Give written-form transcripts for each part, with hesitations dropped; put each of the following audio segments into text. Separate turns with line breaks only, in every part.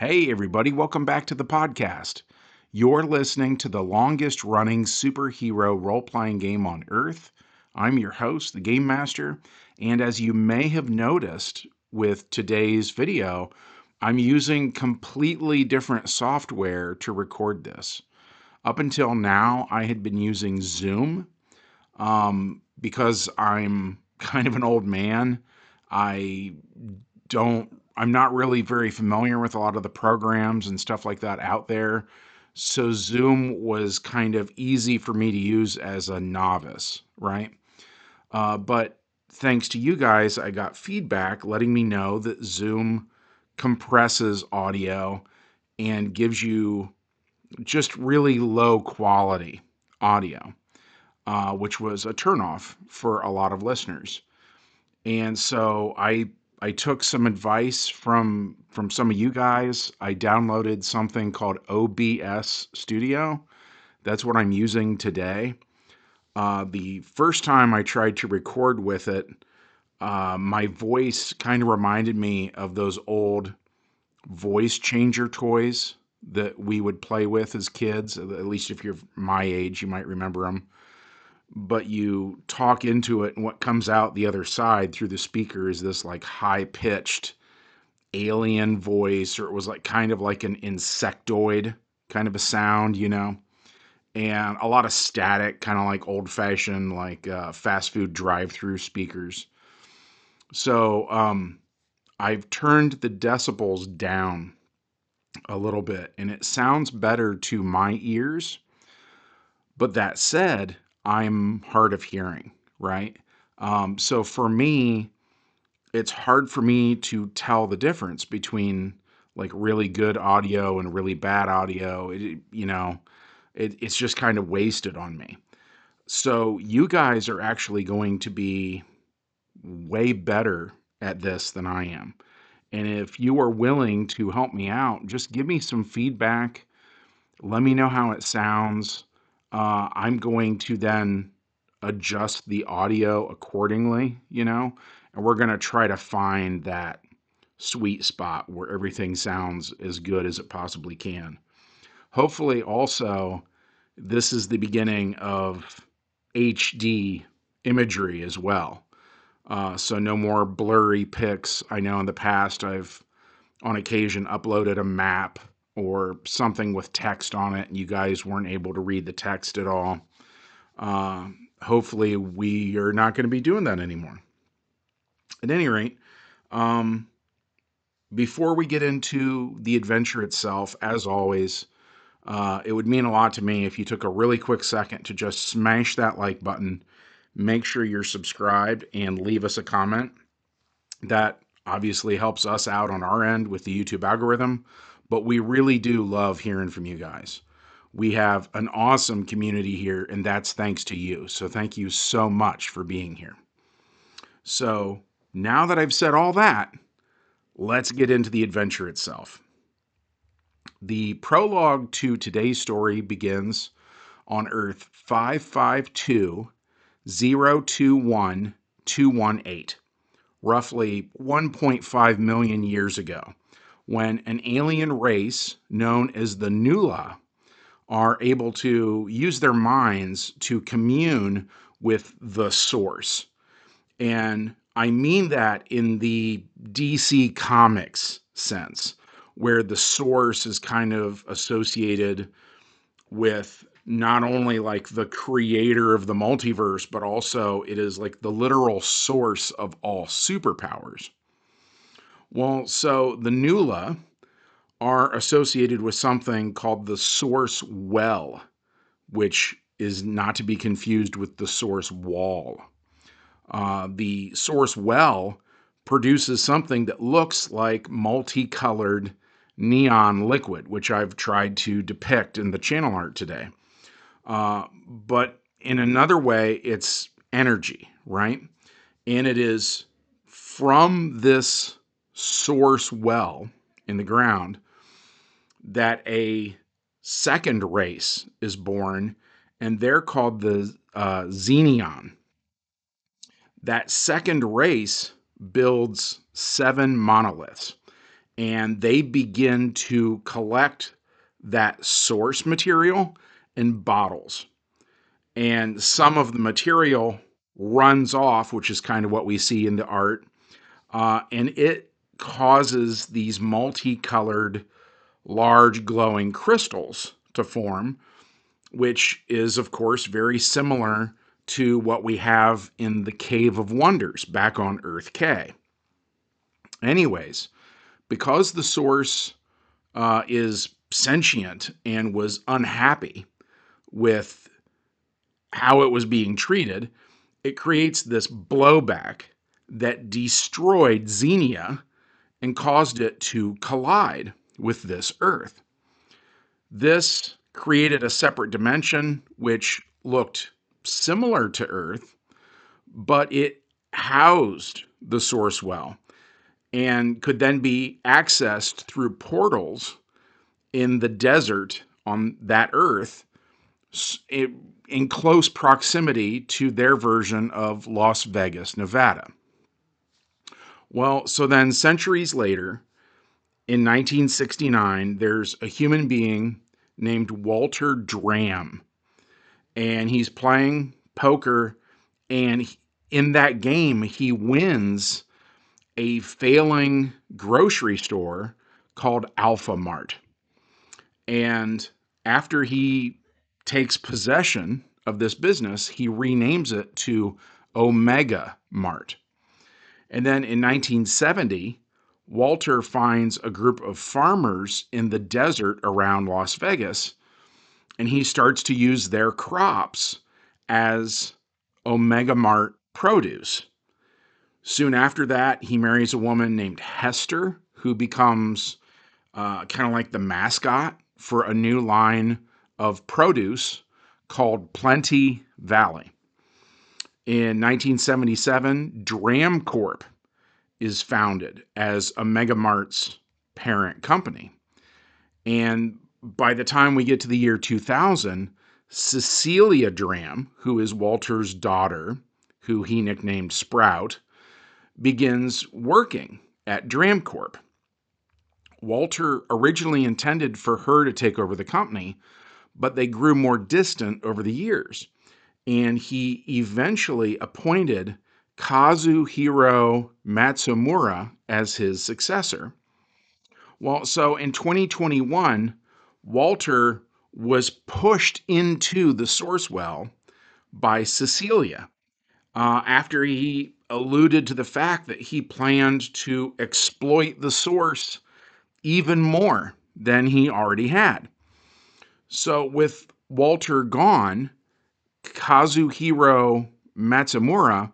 Hey, everybody, welcome back to the podcast. You're listening to the longest running superhero role playing game on Earth. I'm your host, the Game Master, and as you may have noticed with today's video, I'm using completely different software to record this. Up until now, I had been using Zoom because I'm kind of an old man. I I'm not really very familiar with a lot of the programs and stuff like that out there. So Zoom was kind of easy for me to use as a novice, right? But thanks to you guys, I got feedback letting me know that Zoom compresses audio and gives you just really low quality audio, which was a turnoff for a lot of listeners. And so I took some advice from some of you guys. I downloaded something called OBS Studio. That's what I'm using today. The first time I tried to record with it, my voice kind of reminded me of those old voice changer toys that we would play with as kids. At least if you're my age, you might remember them. But you talk into it, and what comes out the other side through the speaker is this like high pitched alien voice, or it was like kind of like an insectoid kind of a sound, and a lot of static, kind of like old fashioned, like fast food drive through speakers. So I've turned the decibels down a little bit, and it sounds better to my ears. But that said, I'm hard of hearing, right? So for me, it's hard for me to tell the difference between like really good audio and really bad audio. It's just kind of wasted on me. So you guys are actually going to be way better at this than I am. And if you are willing to help me out, just give me some feedback. Let me know how it sounds. I'm going to then adjust the audio accordingly, and we're going to try to find that sweet spot where everything sounds as good as it possibly can. Hopefully, also, this is the beginning of HD imagery as well. So, no more blurry pics. I know in the past I've on occasion uploaded a map or something with text on it, and you guys weren't able to read the text at all. Uh, Hopefully, we are not going to be doing that anymore. At any rate, um, before we get into the adventure itself, as always, it would mean a lot to me if you took a really quick second to just smash that like button, make sure you're subscribed, and leave us a comment. That obviously helps us out on our end with the YouTube algorithm, but we really do love hearing from you guys. We have an awesome community here, and that's thanks to you. So thank you so much for being here. So now that I've said all that, let's get into the adventure itself. The prologue to today's story begins on Earth 552-021-218, roughly 1.5 million years ago, when an alien race known as the Nula are able to use their minds to commune with the source. And I mean that in the DC Comics sense, where the source is kind of associated with not only like the creator of the multiverse, but also it is like the literal source of all superpowers. Well, so the Nula are associated with something called the source well, which is not to be confused with the source wall. The source well produces something that looks like multicolored neon liquid, which I've tried to depict in the channel art today. But in another way, it's energy, right? And it is from this source well in the ground that a second race is born, and they're called the Xenion. That second race builds 7 monoliths, and they begin to collect that source material in bottles. And some of the material runs off, which is kind of what we see in the art, and it causes these multicolored, large glowing crystals to form, which is, of course, very similar to what we have in the Cave of Wonders back on Earth K. Anyways, because the source is sentient and was unhappy with how it was being treated, it creates this blowback that destroyed Xenia and caused it to collide with this Earth. This created a separate dimension which looked similar to Earth, but it housed the source well and could then be accessed through portals in the desert on that Earth in close proximity to their version of Las Vegas, Nevada. Well, so then centuries later, in 1969, there's a human being named Walter Dram, and he's playing poker, and in that game, he wins a failing grocery store called Alpha Mart. And after he takes possession of this business, he renames it to Omega Mart. And then in 1970, Walter finds a group of farmers in the desert around Las Vegas, and he starts to use their crops as Omega Mart produce. Soon after that, he marries a woman named Hester, who becomes kind of like the mascot for a new line of produce called Plenty Valley. In 1977, Dram Corp is founded as Omega Mart's parent company. And by the time we get to the year 2000, Cecilia Dram, who is Walter's daughter, who he nicknamed Sprout, begins working at Dram Corp. Walter originally intended for her to take over the company, but they grew more distant over the years. And he eventually appointed Kazuhiro Matsumura as his successor. Well, so in 2021, Walter was pushed into the source well by Cecilia after he alluded to the fact that he planned to exploit the source even more than he already had. So, with Walter gone, Kazuhiro Matsumura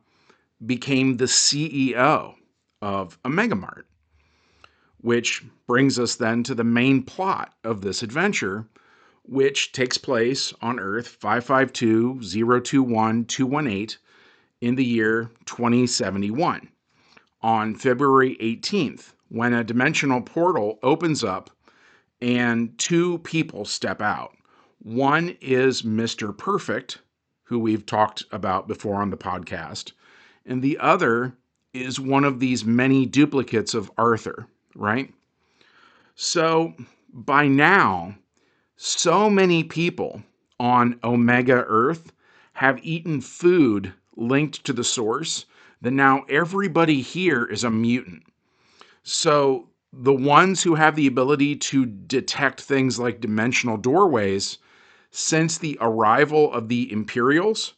became the CEO of OmegaMart, which brings us then to the main plot of this adventure, which takes place on Earth 552-021-218 in the year 2071 on February 18th, when a dimensional portal opens up and two people step out. One is Mr. Perfect, who we've talked about before on the podcast, and the other is one of these many duplicates of Arthur, right? So by now, so many people on Omega Earth have eaten food linked to the source that now everybody here is a mutant. So the ones who have the ability to detect things like dimensional doorways since the arrival of the Imperials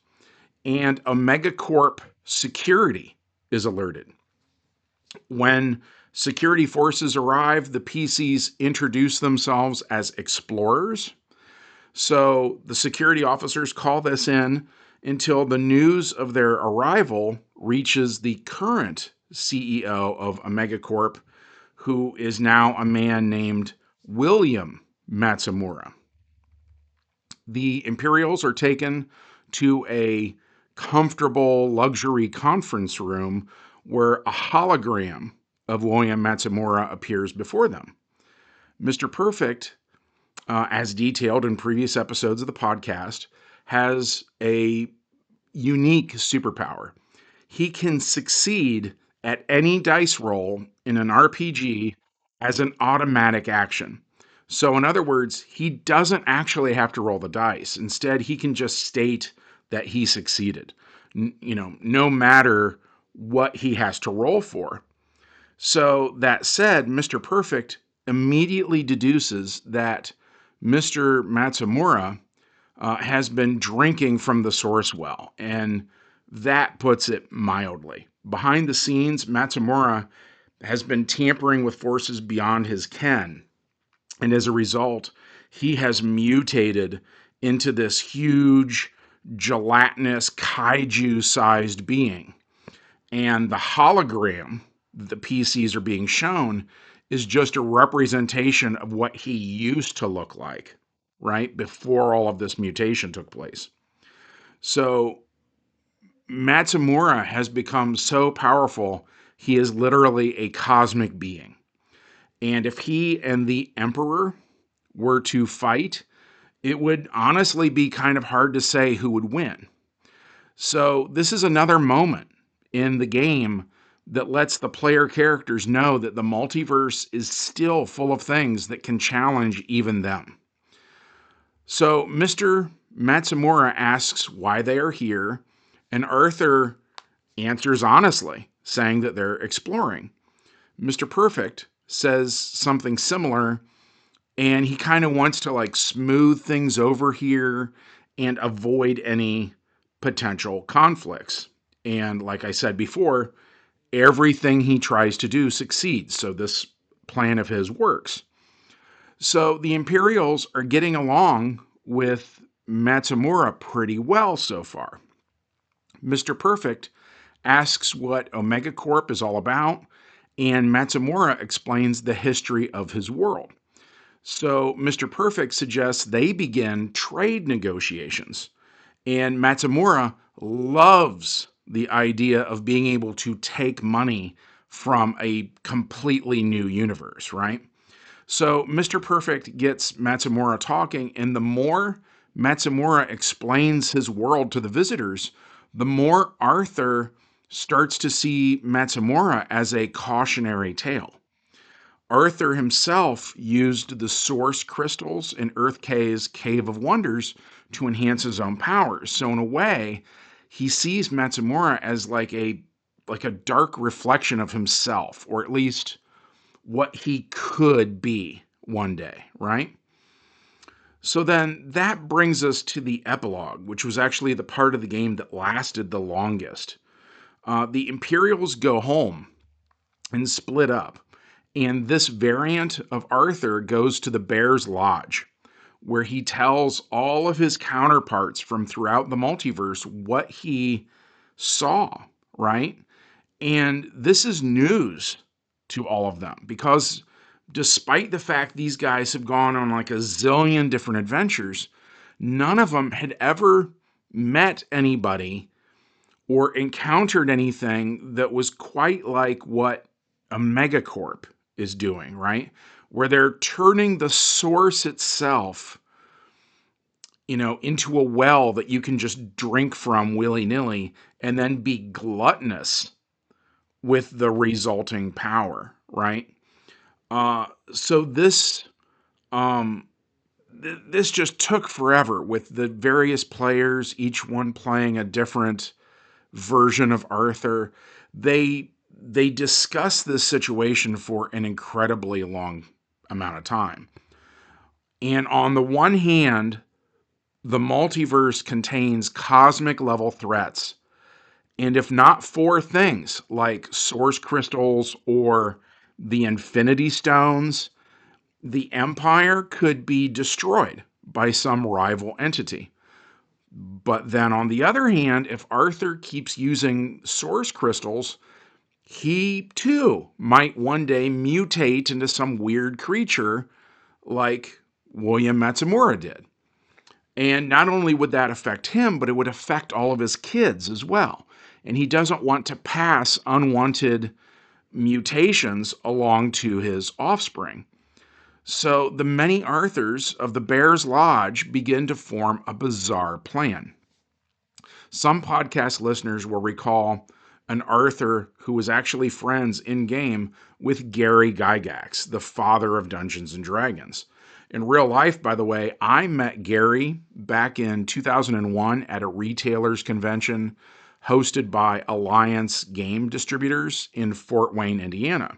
and OmegaCorp security is alerted. When security forces arrive, the PCs introduce themselves as explorers. So the security officers call this in until the news of their arrival reaches the current CEO of OmegaCorp, who is now a man named William Matsumura. The Imperials are taken to a comfortable luxury conference room where a hologram of William Matsumura appears before them. Mr. Perfect, as detailed in previous episodes of the podcast, has a unique superpower. He can succeed at any dice roll in an RPG as an automatic action. So, in other words, he doesn't actually have to roll the dice. Instead, he can just state that he succeeded, no matter what he has to roll for. So, that said, Mr. Perfect immediately deduces that Mr. Matsumura has been drinking from the source well, and that puts it mildly. Behind the scenes, Matsumura has been tampering with forces beyond his ken, and as a result, he has mutated into this huge, gelatinous, kaiju sized being. And the hologram that the PCs are being shown is just a representation of what he used to look like, right? Before all of this mutation took place. So Matsumura has become so powerful, he is literally a cosmic being. And if he and the Emperor were to fight, it would honestly be kind of hard to say who would win. So, this is another moment in the game that lets the player characters know that the multiverse is still full of things that can challenge even them. So, Mr. Matsumura asks why they are here, and Arthur answers honestly, saying that they're exploring. Mr. Perfect says something similar, and he kind of wants to like smooth things over here and avoid any potential conflicts. And like I said before, everything he tries to do succeeds. So this plan of his works. So the Imperials are getting along with Matsumura pretty well so far. Mr. Perfect asks what OmegaCorp is all about, and Matsumura explains the history of his world. So Mr. Perfect suggests they begin trade negotiations. And Matsumura loves the idea of being able to take money from a completely new universe, right? So Mr. Perfect gets Matsumura talking, and the more Matsumura explains his world to the visitors, the more Arthur starts to see Matsumura as a cautionary tale. Arthur himself used the source crystals in Earth K's Cave of Wonders to enhance his own powers. So in a way, he sees Matsumura as like a dark reflection of himself, or at least what he could be one day, right? So then that brings us to the epilogue, which was actually the part of the game that lasted the longest. The Imperials go home and split up. And this variant of Arthur goes to the Bear's Lodge, where he tells all of his counterparts from throughout the multiverse what he saw, right? And this is news to all of them because despite the fact these guys have gone on like a zillion different adventures, none of them had ever met anybody or encountered anything that was quite like what OmegaCorp is doing, right? Where they're turning the source itself, into a well that you can just drink from willy-nilly and then be gluttonous with the resulting power, right? So this just took forever with the various players, each one playing a different version of Arthur. They discuss this situation for an incredibly long amount of time. And on the one hand, the multiverse contains cosmic level threats. And if not for things like source crystals or the infinity stones, the Empire could be destroyed by some rival entity. But then on the other hand, if Arthur keeps using source crystals, he too might one day mutate into some weird creature like William Matsumura did. And not only would that affect him, but it would affect all of his kids as well. And he doesn't want to pass unwanted mutations along to his offspring. So the many Arthurs of the Bear's Lodge begin to form a bizarre plan. Some podcast listeners will recall an Arthur who was actually friends in game with Gary Gygax, the father of Dungeons and Dragons. In real life, by the way, I met Gary back in 2001 at a retailers convention hosted by Alliance Game Distributors in Fort Wayne, Indiana.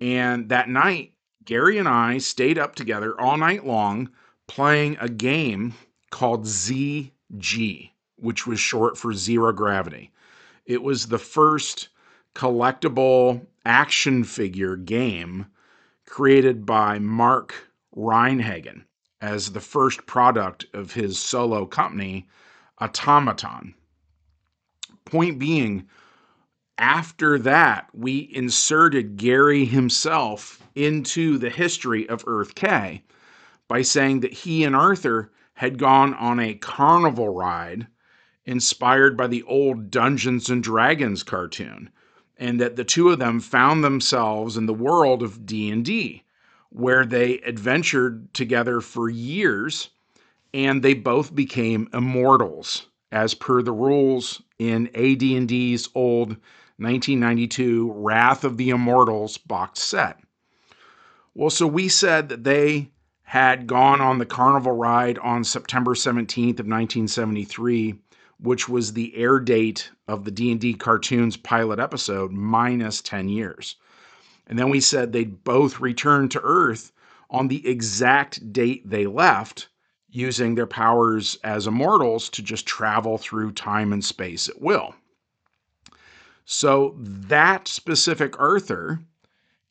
And that night, Gary and I stayed up together all night long playing a game called ZG, which was short for Zero Gravity. It was the first collectible action figure game created by Mark Reinhagen as the first product of his solo company, Automaton. Point being, after that, we inserted Gary himself into the history of Earth K by saying that he and Arthur had gone on a carnival ride inspired by the old Dungeons and Dragons cartoon, and that the two of them found themselves in the world of D&D, where they adventured together for years, and they both became immortals as per the rules in AD&D's old 1992 Wrath of the Immortals box set. Well, so we said that they had gone on the carnival ride on September 17th of 1973, which was the air date of the D&D cartoon's pilot episode minus 10 years. And then we said they'd both return to Earth on the exact date they left, using their powers as immortals to just travel through time and space at will. So that specific Arthur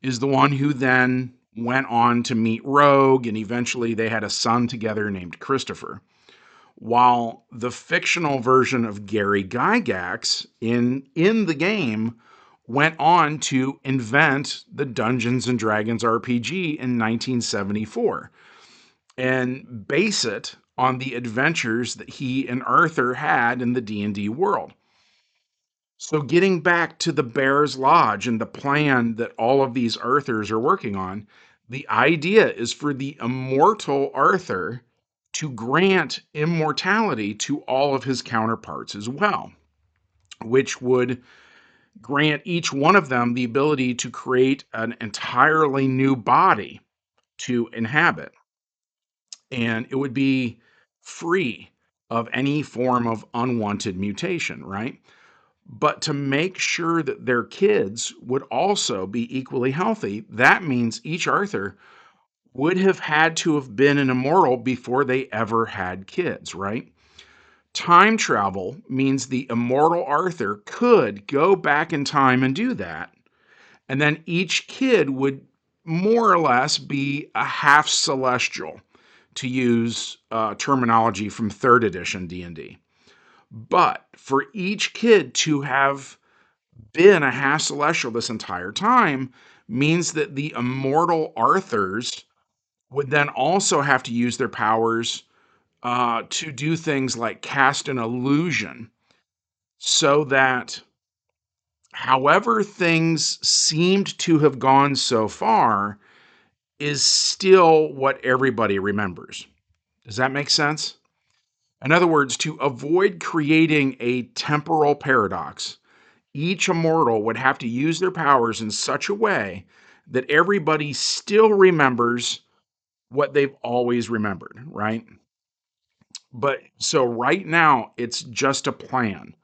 is the one who then went on to meet Rogue, and eventually they had a son together named Christopher. While the fictional version of Gary Gygax in the game went on to invent the Dungeons and Dragons RPG in 1974 and base it on the adventures that he and Arthur had in the D&D world. So getting back to the Bear's Lodge and the plan that all of these Arthurs are working on, the idea is for the immortal Arthur to grant immortality to all of his counterparts as well, which would grant each one of them the ability to create an entirely new body to inhabit. And it would be free of any form of unwanted mutation, right? But to make sure that their kids would also be equally healthy, that means each Arthur would have had to have been an immortal before they ever had kids, right? Time travel means the immortal Arthur could go back in time and do that. And then each kid would more or less be a half celestial, to use terminology from 3rd edition D&D. But for each kid to have been a half celestial this entire time means that the immortal Arthurs would then also have to use their powers to do things like cast an illusion, so that however things seemed to have gone so far is still what everybody remembers. Does that make sense? In other words, to avoid creating a temporal paradox, each immortal would have to use their powers in such a way that everybody still remembers what they've always remembered, right? But so right now, it's just a plan.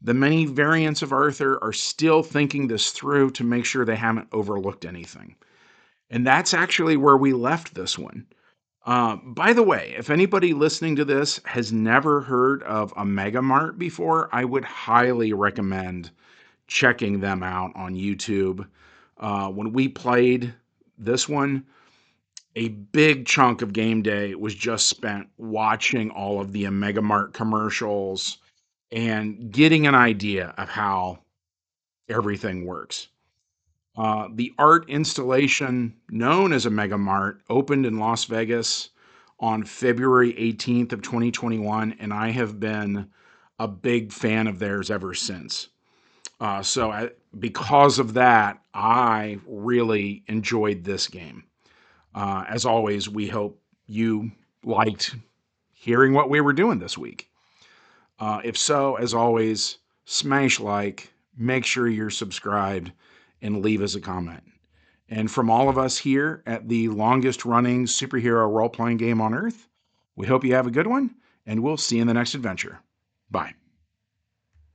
The many variants of Arthur are still thinking this through to make sure they haven't overlooked anything. And that's actually where we left this one. By the way, if anybody listening to this has never heard of OmegaMart before, I would highly recommend checking them out on YouTube. When we played this one, a big chunk of game day was just spent watching all of the OmegaMart commercials and getting an idea of how everything works. The art installation known as OmegaMart opened in Las Vegas on February 18th of 2021, and I have been a big fan of theirs ever since. Because of that, I really enjoyed this game. As always, we hope you liked hearing what we were doing this week. If so, as always, smash like, make sure you're subscribed and leave us a comment. And from all of us here at the longest running superhero role playing game on earth, we hope you have a good one, and we'll see you in the next adventure. Bye.